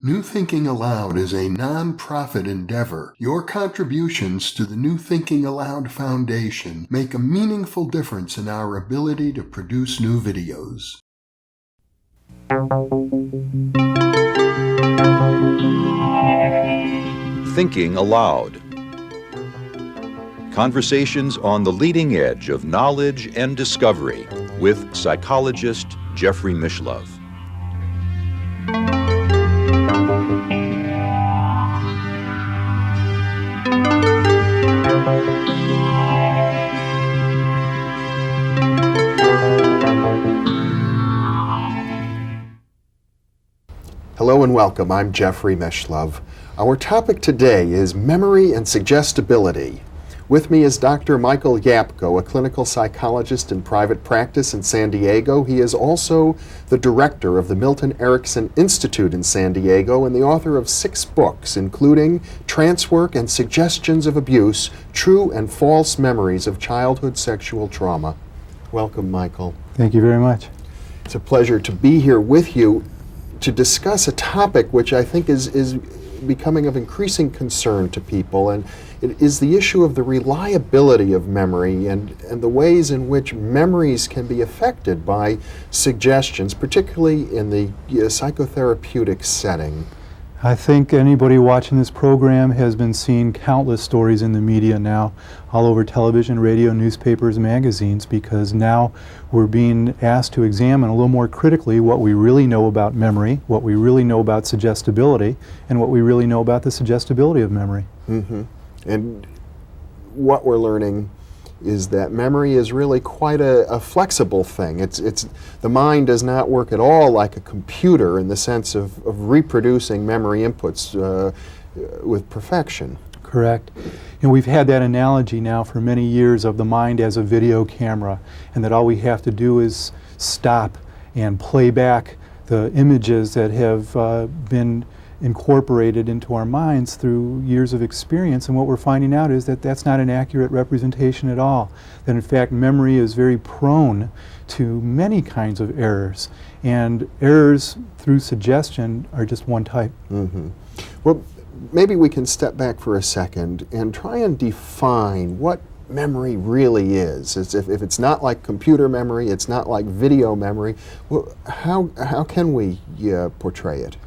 New Thinking Aloud is a non-profit endeavor. Your contributions to the New Thinking Aloud Foundation make a meaningful difference in our ability to produce new videos. Thinking Aloud. Conversations on the leading edge of knowledge and discovery with psychologist Jeffrey Mishlove. Hello and welcome. I'm Jeffrey Mishlove. Our topic today is memory and suggestibility. With me is Dr. Michael Yapko, a clinical psychologist in private practice in San Diego. He is also the director of the Milton Erickson Institute in San Diego and the author of 6 books, including Trancework and Suggestions of Abuse, True and False Memories of Childhood Sexual Trauma. Welcome, Michael. Thank you very much. It's a pleasure to be here with you to discuss a topic which I think is becoming of increasing concern to people, and it is the issue of the reliability of memory and the ways in which memories can be affected by suggestions, particularly in the psychotherapeutic setting. I think anybody watching this program has been seeing countless stories in the media now, all over television, radio, newspapers, magazines, because now we're being asked to examine a little more critically what we really know about memory, what we really know about suggestibility, and what we really know about the suggestibility of memory. Mm-hmm. And what we're learning is that memory is really quite a flexible thing. The mind does not work at all like a computer in the sense of reproducing memory inputs with perfection. Correct. And we've had that analogy now for many years of the mind as a video camera, and that all we have to do is stop and play back the images that have been incorporated into our minds through years of experience, and what we're finding out is that that's not an accurate representation at all. That in fact memory is very prone to many kinds of errors, and errors through suggestion are just one type. Mm-hmm. Well, maybe we can step back for a second and try and define what memory really is. If it's not like computer memory, it's not like video memory, well, how can we portray it?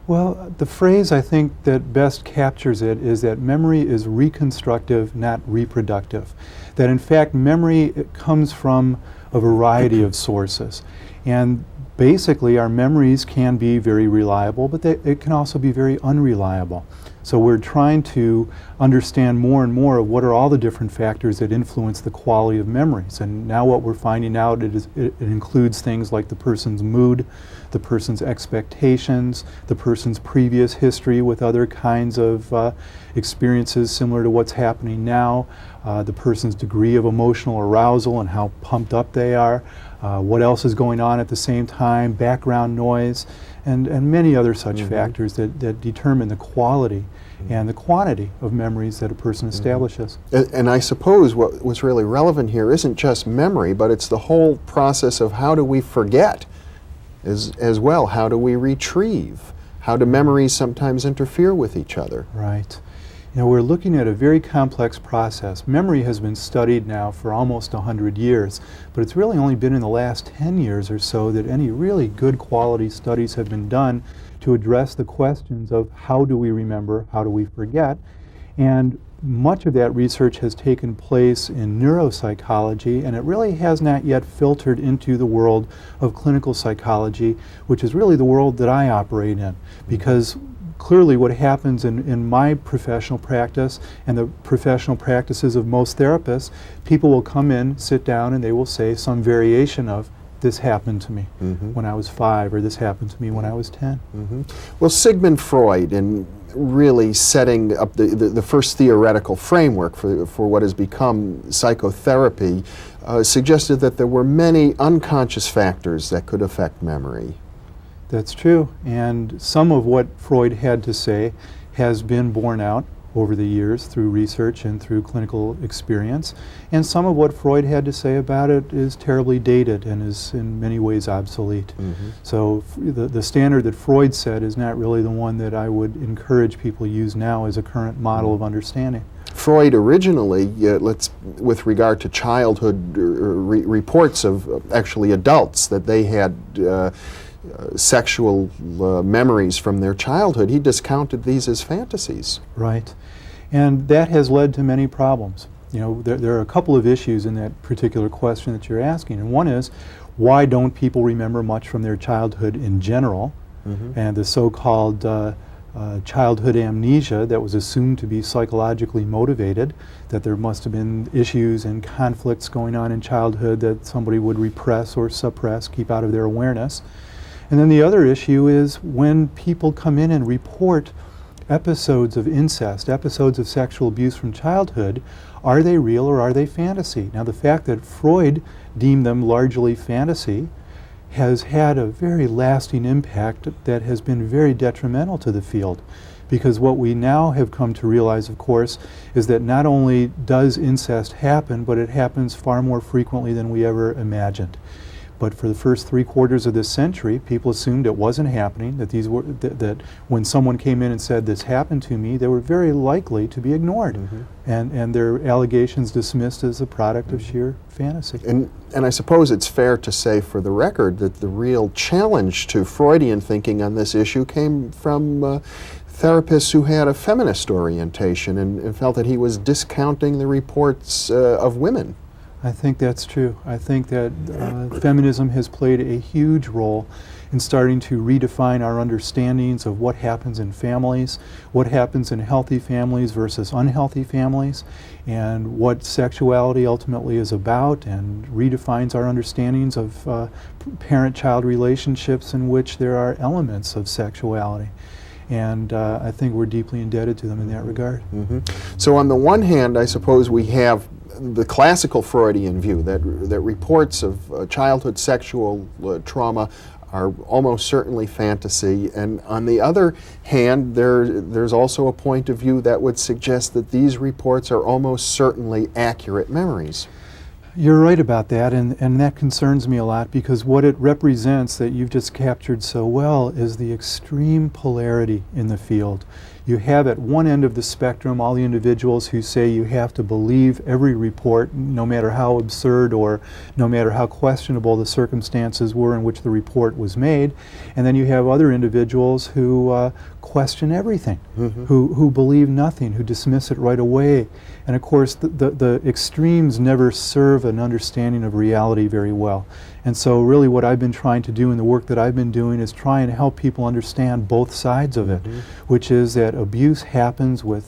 Well, the phrase I think that best captures it is that memory is reconstructive, not reproductive. That in fact memory comes from a variety of sources. And basically our memories can be very reliable, but it can also be very unreliable. So we're trying to understand more and more of what are all the different factors that influence the quality of memories. And now what we're finding out, it includes things like the person's mood, the person's expectations, the person's previous history with other kinds of experiences similar to what's happening now, the person's degree of emotional arousal and how pumped up they are, what else is going on at the same time, background noise, and many other such factors that determine the quality and the quantity of memories that a person establishes. And I suppose what's really relevant here isn't just memory, but it's the whole process of how do we forget as well. How do we retrieve? How do memories sometimes interfere with each other? Right. You know, we're looking at a very complex process. Memory has been studied now for almost 100 years, but it's really only been in the last 10 years or so that any really good quality studies have been done to address the questions of how do we remember, how do we forget, and much of that research has taken place in neuropsychology, and it really has not yet filtered into the world of clinical psychology, which is really the world that I operate in, because clearly what happens in my professional practice and the professional practices of most therapists, people will come in, sit down, and they will say some variation of, this happened to me when I was 5, or this happened to me when I was 10. Well, Sigmund Freud, in really setting up the first theoretical framework for what has become psychotherapy, suggested that there were many unconscious factors that could affect memory. That's true, and some of what Freud had to say has been borne out over the years through research and through clinical experience. And some of what Freud had to say about it is terribly dated and is in many ways obsolete. So the standard that Freud said is not really the one that I would encourage people to use now as a current model of understanding. Freud originally, with regard to childhood reports of actually adults that they had sexual memories from their childhood, he discounted these as fantasies. Right. And that has led to many problems. You know, there are a couple of issues in that particular question that you're asking. And one is, why don't people remember much from their childhood in general? And the so-called childhood amnesia that was assumed to be psychologically motivated, that there must have been issues and conflicts going on in childhood that somebody would repress or suppress, keep out of their awareness. And then the other issue is when people come in and report episodes of incest, episodes of sexual abuse from childhood, are they real or are they fantasy? Now, the fact that Freud deemed them largely fantasy has had a very lasting impact that has been very detrimental to the field. Because what we now have come to realize, of course, is that not only does incest happen, but it happens far more frequently than we ever imagined. But for the first 3/4 of this century, people assumed it wasn't happening, that these were that when someone came in and said this happened to me, they were very likely to be ignored, and their allegations dismissed as a product of sheer fantasy. And I suppose it's fair to say, for the record, that the real challenge to Freudian thinking on this issue came from therapists who had a feminist orientation and felt that he was discounting the reports of women. I think that's true. I think that feminism has played a huge role in starting to redefine our understandings of what happens in families, what happens in healthy families versus unhealthy families, and what sexuality ultimately is about, and redefines our understandings of parent-child relationships in which there are elements of sexuality. And I think we're deeply indebted to them in that regard. So on the one hand, I suppose we have the classical Freudian view that reports of childhood sexual trauma are almost certainly fantasy, and on the other hand, there's also a point of view that would suggest that these reports are almost certainly accurate memories. You're right about that, and that concerns me a lot, because what it represents, that you've just captured so well, is the extreme polarity in the field. You have at one end of the spectrum all the individuals who say you have to believe every report, no matter how absurd or no matter how questionable the circumstances were in which the report was made. And then you have other individuals who question everything, who believe nothing, who dismiss it right away. And of course, the extremes never serve an understanding of reality very well. And so really what I've been trying to do in the work that I've been doing is try and help people understand both sides of it, which is that abuse happens with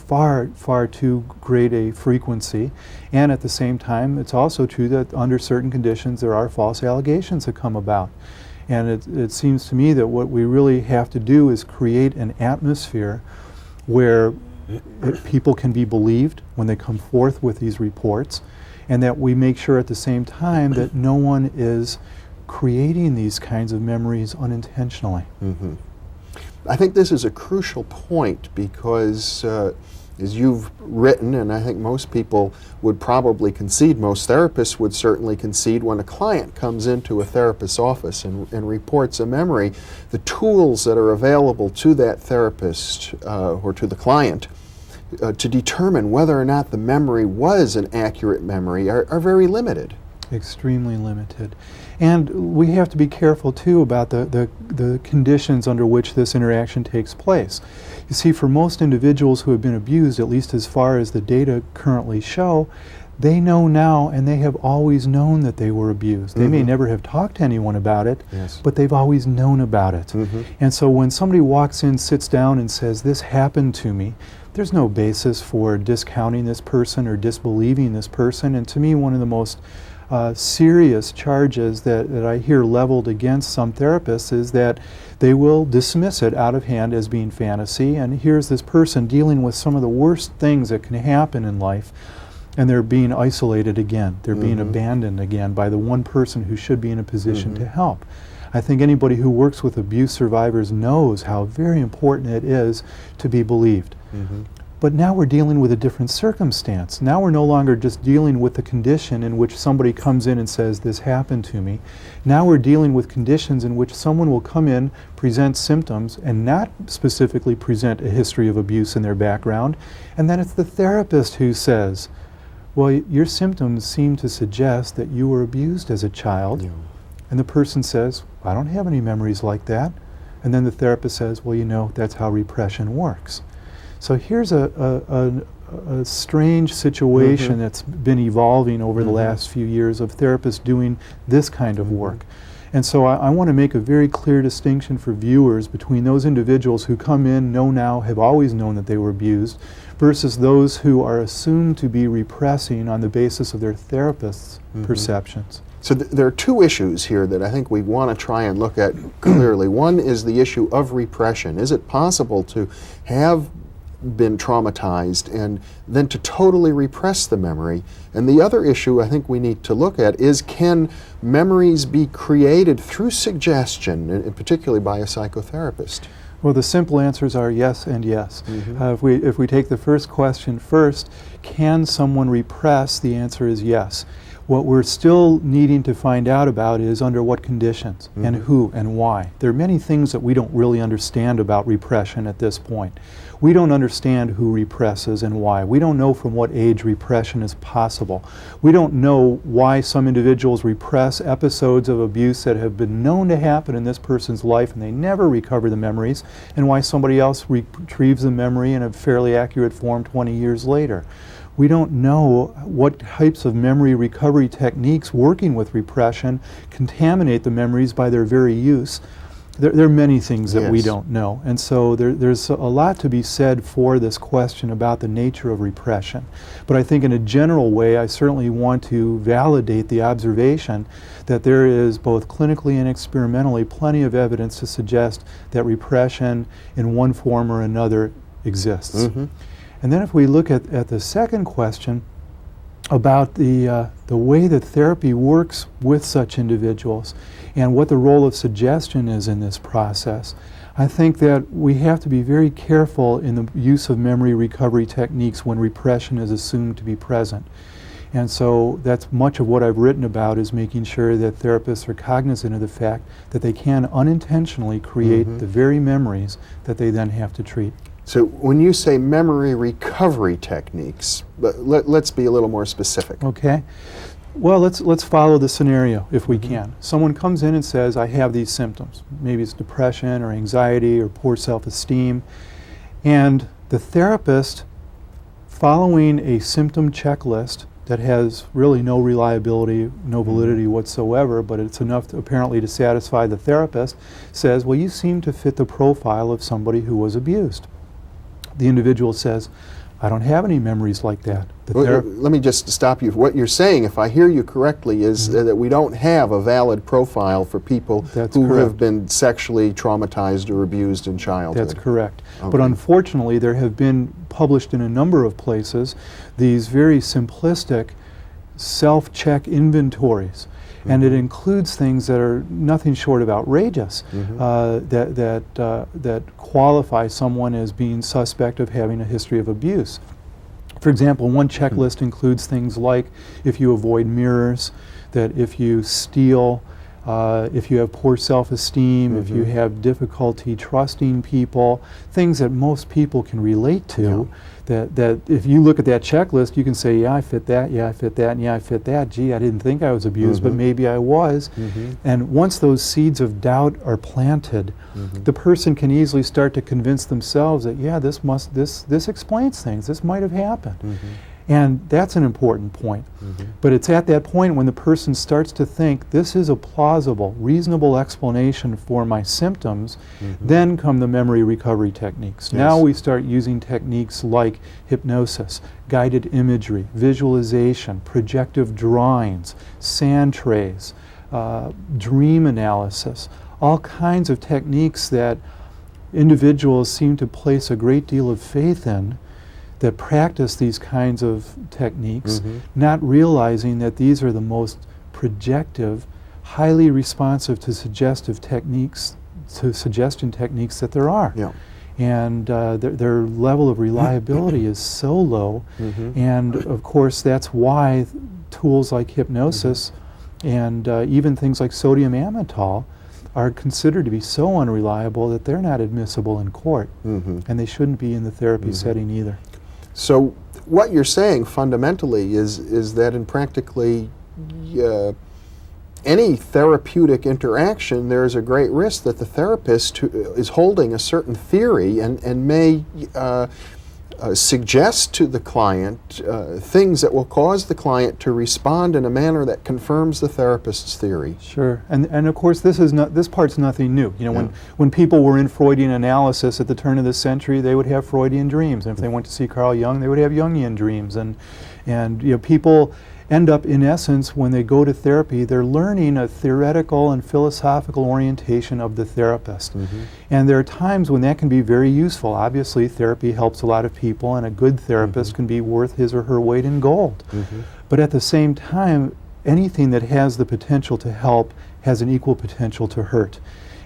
far too great a frequency, and at the same time it's also true that under certain conditions there are false allegations that come about. And it seems to me that what we really have to do is create an atmosphere where people can be believed when they come forth with these reports, and that we make sure at the same time that no one is creating these kinds of memories unintentionally. I think this is a crucial point because, as you've written, and I think most people would probably concede, most therapists would certainly concede, when a client comes into a therapist's office and reports a memory, the tools that are available to that therapist or to the client to determine whether or not the memory was an accurate memory are very limited. Extremely limited. And we have to be careful too about the conditions under which this interaction takes place. You see, for most individuals who have been abused, at least as far as the data currently show, they know now, and they have always known that they were abused. They may never have talked to anyone about it, but they've always known about it. And so when somebody walks in, sits down and says, "This happened to me," there's no basis for discounting this person or disbelieving this person. And to me, one of the most serious charges that I hear leveled against some therapists is that they will dismiss it out of hand as being fantasy. And here's this person dealing with some of the worst things that can happen in life, and they're being isolated again. They're being abandoned again by the one person who should be in a position to help. I think anybody who works with abuse survivors knows how very important it is to be believed. But now we're dealing with a different circumstance. Now we're no longer just dealing with the condition in which somebody comes in and says, this happened to me. Now we're dealing with conditions in which someone will come in, present symptoms, and not specifically present a history of abuse in their background. And then it's the therapist who says, well, your symptoms seem to suggest that you were abused as a child. Yeah. And the person says, I don't have any memories like that. And then the therapist says, well, you know, that's how repression works. So here's a strange situation that's been evolving over the last few years of therapists doing this kind of work. And so I want to make a very clear distinction for viewers between those individuals who come in, know now, have always known that they were abused, versus those who are assumed to be repressing on the basis of their therapist's perceptions. So there are two issues here that I think we want to try and look at clearly. One is the issue of repression. Is it possible to have been traumatized and then to totally repress the memory? And the other issue I think we need to look at is, can memories be created through suggestion, and particularly by a psychotherapist? Well, the simple answers are yes and yes. If we take the first question first, can someone repress? The answer is yes. What we're still needing to find out about is under what conditions and who and why. There are many things that we don't really understand about repression at this point. We don't understand who represses and why. We don't know from what age repression is possible. We don't know why some individuals repress episodes of abuse that have been known to happen in this person's life and they never recover the memories, and why somebody else retrieves the memory in a fairly accurate form 20 years later. We don't know what types of memory recovery techniques working with repression contaminate the memories by their very use. There are many things that we don't know. And so there's a lot to be said for this question about the nature of repression. But I think in a general way, I certainly want to validate the observation that there is both clinically and experimentally plenty of evidence to suggest that repression in one form or another exists. And then if we look at the second question about the way that therapy works with such individuals and what the role of suggestion is in this process, I think that we have to be very careful in the use of memory recovery techniques when repression is assumed to be present. And so that's much of what I've written about, is making sure that therapists are cognizant of the fact that they can unintentionally create the very memories that they then have to treat. So when you say memory recovery techniques, let's be a little more specific. Okay. Well, let's follow the scenario if we can. Someone comes in and says, I have these symptoms. Maybe it's depression or anxiety or poor self-esteem. And the therapist, following a symptom checklist that has really no reliability, no validity whatsoever, but it's enough to, apparently, to satisfy the therapist, says, well, you seem to fit the profile of somebody who was abused. The individual says, I don't have any memories like that. Let me just stop you. What you're saying, if I hear you correctly, is that we don't have a valid profile for people who have been sexually traumatized or abused in childhood. That's correct. But unfortunately, there have been published in a number of places these very simplistic self-check inventories. And it includes things that are nothing short of outrageous, that qualify someone as being suspect of having a history of abuse. For example, one checklist includes things like if you avoid mirrors, that if you steal, if you have poor self-esteem, if you have difficulty trusting people, things that most people can relate to, that if you look at that checklist, you can say, yeah, I fit that, yeah, I fit that, and yeah, I fit that. Gee, I didn't think I was abused, but maybe I was. And once those seeds of doubt are planted, the person can easily start to convince themselves that, yeah, this explains things, this might have happened. And that's an important point. But it's at that point when the person starts to think, this is a plausible, reasonable explanation for my symptoms, then come the memory recovery techniques. Now we start using techniques like hypnosis, guided imagery, visualization, projective drawings, sand trays, dream analysis, all kinds of techniques that individuals seem to place a great deal of faith in, that practice these kinds of techniques, not realizing that these are the most projective, highly responsive to suggestion techniques that there are. and their level of reliability is so low. And of course, that's why tools like hypnosis and even things like sodium amytal are considered to be so unreliable that they're not admissible in court, and they shouldn't be in the therapy setting either. So what you're saying fundamentally is that in practically any therapeutic interaction, there's a great risk that the therapist who is holding a certain theory and may suggest to the client things that will cause the client to respond in a manner that confirms the therapist's theory. Sure, and of course this part's nothing new. You know, when people were in Freudian analysis at the turn of the century, they would have Freudian dreams, and if they went to see Carl Jung, they would have Jungian dreams, and you know, people end up, in essence, when they go to therapy, they're learning a theoretical and philosophical orientation of the therapist. And there are times when that can be very useful. Obviously, therapy helps a lot of people, and a good therapist can be worth his or her weight in gold. But at the same time, anything that has the potential to help has an equal potential to hurt.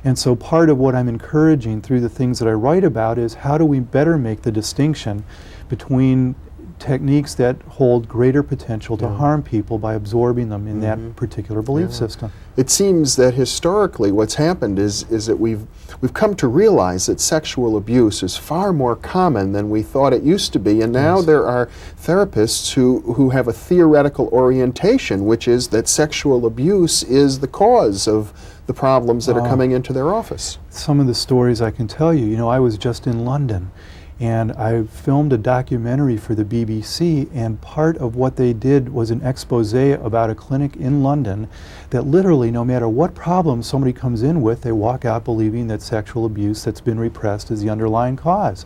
And so part of what I'm encouraging through the things that I write about is how do we better make the distinction between techniques that hold greater potential to harm people by absorbing them in that particular belief system. It seems that historically what's happened is that we've come to realize that sexual abuse is far more common than we thought it used to be, and now there are therapists who have a theoretical orientation, which is that sexual abuse is the cause of the problems that are coming into their office. Some of the stories I can tell you, you know, I was just in London, and I filmed a documentary for the BBC, and part of what they did was an expose about a clinic in London that literally, no matter what problem somebody comes in with, they walk out believing that sexual abuse that's been repressed is the underlying cause.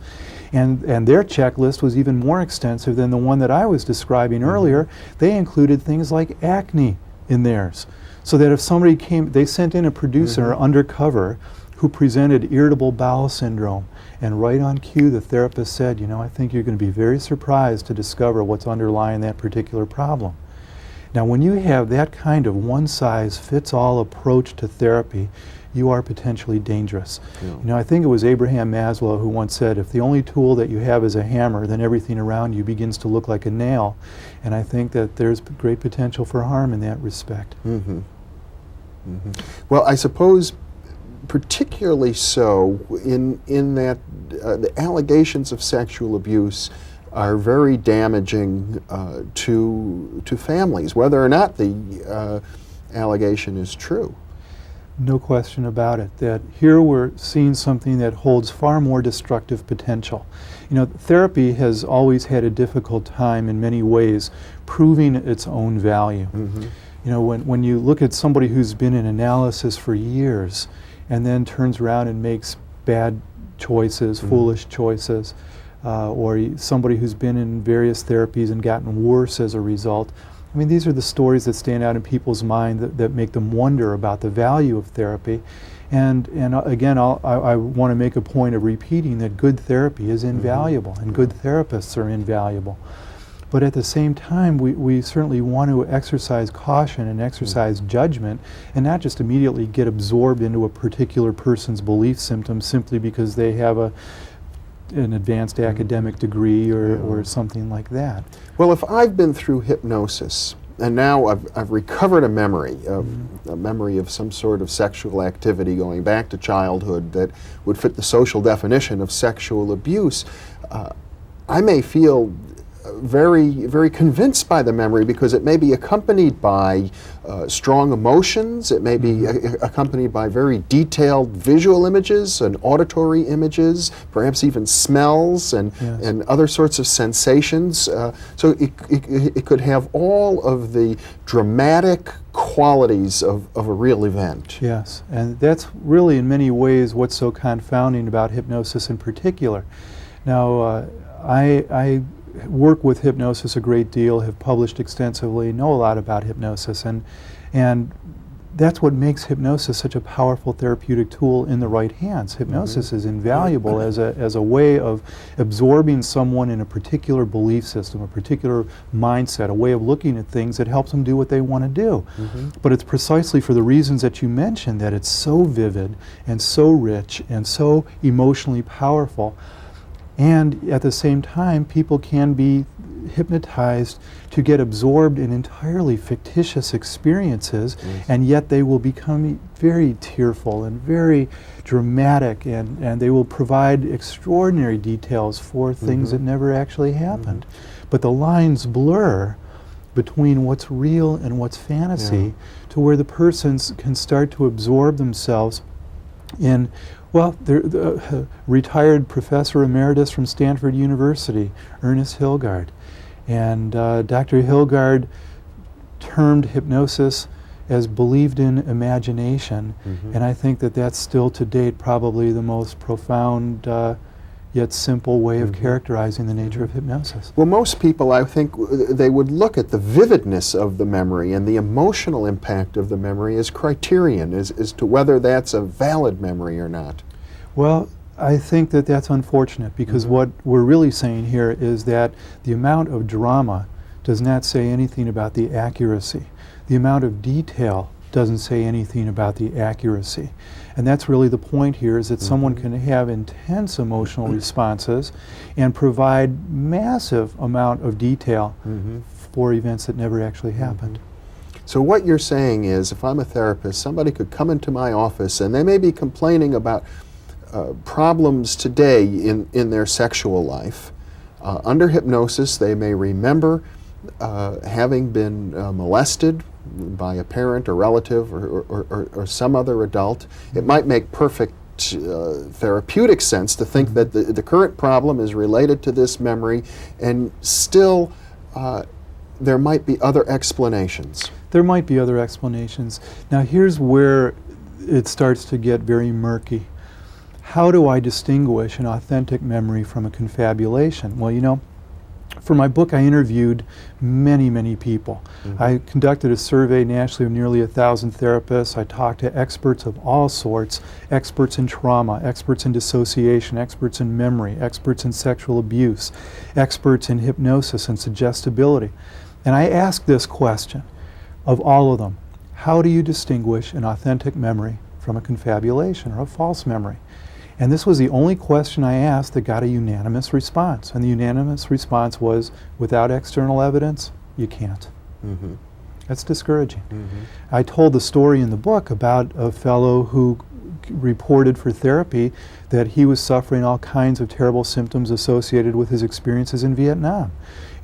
And their checklist was even more extensive than the one that I was describing earlier. They included things like acne in theirs. So that if somebody came, they sent in a producer undercover who presented irritable bowel syndrome. And right on cue, the therapist said, you know, I think you're going to be very surprised to discover what's underlying that particular problem. Now, when you have that kind of one-size-fits-all approach to therapy, you are potentially dangerous. You know, I think it was Abraham Maslow who once said, if the only tool that you have is a hammer, then everything around you begins to look like a nail. And I think that there's great potential for harm in that respect. Well, I suppose particularly so in that the allegations of sexual abuse are very damaging to families, whether or not the allegation is true. No question about it, that here we're seeing something that holds far more destructive potential. You know, therapy has always had a difficult time in many ways proving its own value. You know, when you look at somebody who's been in analysis for years and then turns around and makes bad choices, foolish choices, or somebody who's been in various therapies and gotten worse as a result. I mean, these are the stories that stand out in people's mind that make them wonder about the value of therapy. And again, I want to make a point of repeating that good therapy is invaluable, and good therapists are invaluable. But at the same time, we certainly want to exercise caution and exercise judgment, and not just immediately get absorbed into a particular person's belief symptom simply because they have an advanced academic degree or something like that. Well, if I've been through hypnosis, and now I've recovered a memory of some sort of sexual activity going back to childhood that would fit the social definition of sexual abuse, I may feel very, very convinced by the memory because it may be accompanied by strong emotions, it may be accompanied by very detailed visual images and auditory images, perhaps even smells and other sorts of sensations. So it could have all of the dramatic qualities of a real event. Yes, and that's really in many ways what's so confounding about hypnosis in particular. Now, I work with hypnosis a great deal, have published extensively, know a lot about hypnosis, and that's what makes hypnosis such a powerful therapeutic tool in the right hands. Hypnosis is invaluable as a way of absorbing someone in a particular belief system, a particular mindset, a way of looking at things that helps them do what they want to do. But it's precisely for the reasons that you mentioned that it's so vivid and so rich and so emotionally powerful. And at the same time, people can be hypnotized to get absorbed in entirely fictitious experiences, and yet they will become very tearful and very dramatic, and they will provide extraordinary details for things that never actually happened. But the lines blur between what's real and what's fantasy to where the persons can start to absorb themselves in, well, the retired professor emeritus from Stanford University, Ernest Hilgard. And Dr. Hilgard termed hypnosis as believed in imagination. And I think that that's still to date probably the most profound yet simple way of characterizing the nature of hypnosis. Well, most people, I think, they would look at the vividness of the memory and the emotional impact of the memory as criterion as to whether that's a valid memory or not. Well, I think that that's unfortunate, because what we're really saying here is that the amount of drama does not say anything about the accuracy. The amount of detail doesn't say anything about the accuracy. And that's really the point here, is that someone can have intense emotional responses and provide massive amount of detail for events that never actually happened. So what you're saying is, if I'm a therapist, somebody could come into my office and they may be complaining about problems today in their sexual life. Under hypnosis, they may remember having been molested by a parent or relative or some other adult. It might make perfect therapeutic sense to think that the current problem is related to this memory, and still there might be other explanations. There might be other explanations. Now here's where it starts to get very murky. How do I distinguish an authentic memory from a confabulation? Well, you know, for my book I interviewed many people. I conducted a survey nationally of nearly 1,000 therapists. I talked to experts of all sorts, experts in trauma, experts in dissociation, experts in memory, experts in sexual abuse, experts in hypnosis and suggestibility. And I asked this question of all of them: how do you distinguish an authentic memory from a confabulation or a false memory? And this was the only question I asked that got a unanimous response. And the unanimous response was, without external evidence, you can't. That's discouraging. I told the story in the book about a fellow who reported for therapy that he was suffering all kinds of terrible symptoms associated with his experiences in Vietnam.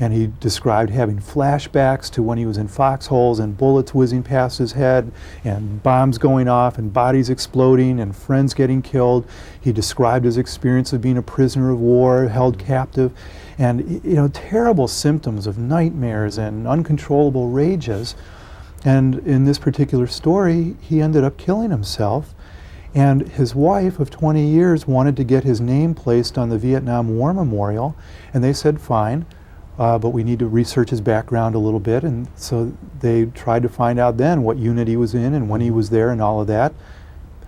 And he described having flashbacks to when he was in foxholes and bullets whizzing past his head and bombs going off and bodies exploding and friends getting killed. He described his experience of being a prisoner of war, held captive, and terrible symptoms of nightmares and uncontrollable rages. And in this particular story, he ended up killing himself. And his wife of 20 years wanted to get his name placed on the Vietnam War Memorial, and they said, fine, but we need to research his background a little bit. And so they tried to find out then what unit he was in and when he was there and all of that.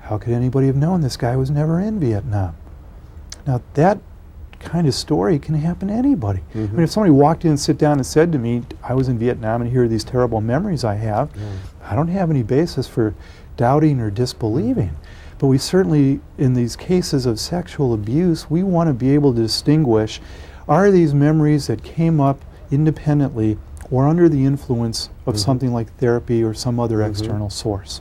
How could anybody have known this guy was never in Vietnam? Now that kind of story can happen to anybody. I mean, if somebody walked in and sat down and said to me, I was in Vietnam and here are these terrible memories I have, I don't have any basis for doubting or disbelieving. But we certainly, in these cases of sexual abuse, we want to be able to distinguish, are these memories that came up independently or under the influence of something like therapy or some other external source?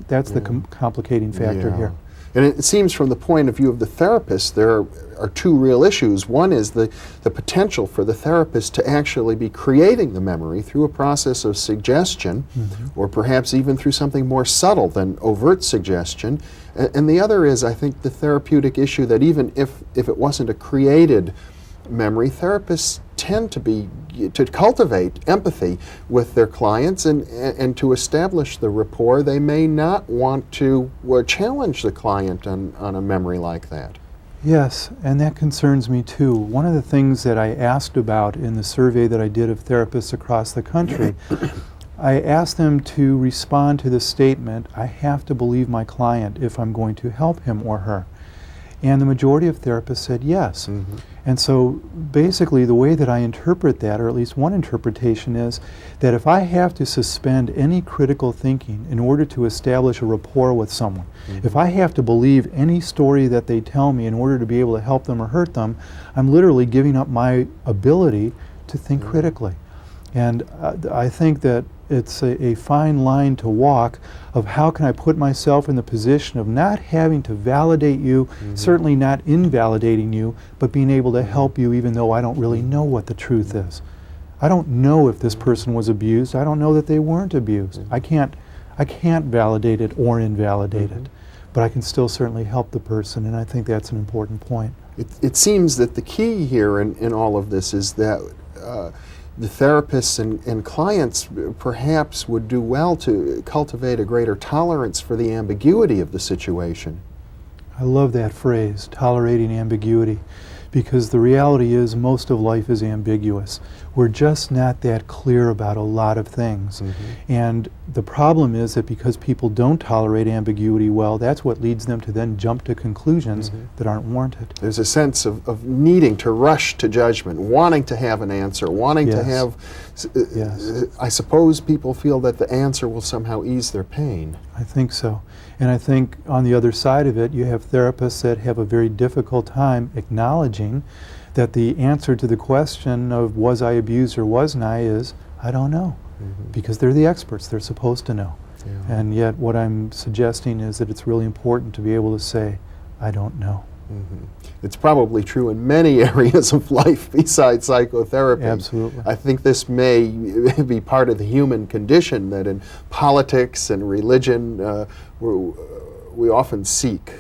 That's the complicating factor here. And it seems from the point of view of the therapist, there are two real issues. One is the potential for the therapist to actually be creating the memory through a process of suggestion, or perhaps even through something more subtle than overt suggestion. And the other is, I think, the therapeutic issue that even if it wasn't a created memory, therapists tend to cultivate empathy with their clients and to establish the rapport. They may not want to challenge the client on a memory like that. Yes, and that concerns me too. One of the things that I asked about in the survey that I did of therapists across the country, I asked them to respond to the statement, I have to believe my client if I'm going to help him or her. And the majority of therapists said yes. Mm-hmm. And so basically the way that I interpret that, or at least one interpretation, is that if I have to suspend any critical thinking in order to establish a rapport with someone, Mm-hmm. if I have to believe any story that they tell me in order to be able to help them or hurt them, I'm literally giving up my ability to think Mm-hmm. critically. And I think that it's a fine line to walk of how can I put myself in the position of not having to validate you, Mm-hmm. certainly not invalidating you, but being able to help you even though I don't really know what the truth is. I don't know if this person was abused. I don't know that they weren't abused. I can't validate it or invalidate it, but I can still certainly help the person, and I think that's an important point. It seems that the key here in all of this is that the therapists and clients perhaps would do well to cultivate a greater tolerance for the ambiguity of the situation. I love that phrase, tolerating ambiguity, because the reality is most of life is ambiguous. We're just not that clear about a lot of things. And the problem is that because people don't tolerate ambiguity well, that's what leads them to then jump to conclusions that aren't warranted. There's a sense of needing to rush to judgment, wanting to have an answer, wanting to Yes. have, Yes. I suppose people feel that the answer will somehow ease their pain. I think so. And I think on the other side of it, you have therapists that have a very difficult time acknowledging that the answer to the question of was I abused or wasn't I is, I don't know. Because they're the experts, they're supposed to know. Yeah. And yet what I'm suggesting is that it's really important to be able to say, I don't know. It's probably true in many areas of life besides psychotherapy. Absolutely. I think this may be part of the human condition, that in politics and religion we often seek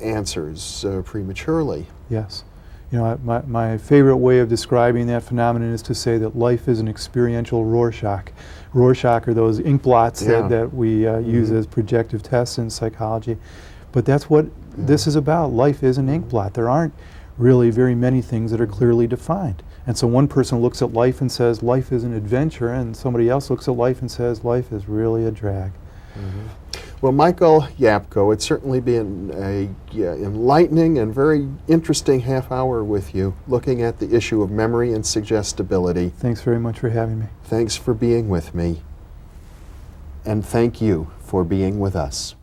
answers prematurely. Yes. You know, my favorite way of describing that phenomenon is to say that life is an experiential Rorschach. Rorschach are those ink blots Yeah. that we use as projective tests in psychology. But that's what this is about. Life is an ink blot. There aren't really very many things that are clearly defined. And so one person looks at life and says life is an adventure, and somebody else looks at life and says life is really a drag. Well, Michael Yapko, it's certainly been a enlightening and very interesting half hour with you, looking at the issue of memory and suggestibility. Thanks very much for having me. Thanks for being with me. And thank you for being with us.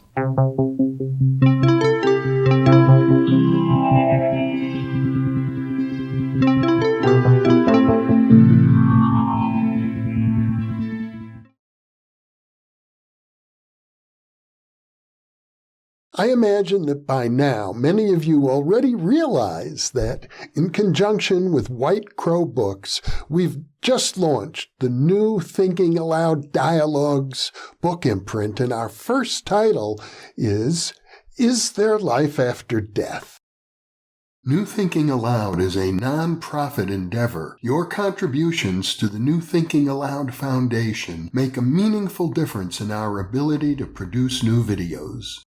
I imagine that by now many of you already realize that, in conjunction with White Crow Books, we've just launched the new Thinking Aloud Dialogues book imprint, and our first title is There Life After Death? New Thinking Aloud is a non-profit endeavor. Your contributions to the New Thinking Aloud Foundation make a meaningful difference in our ability to produce new videos.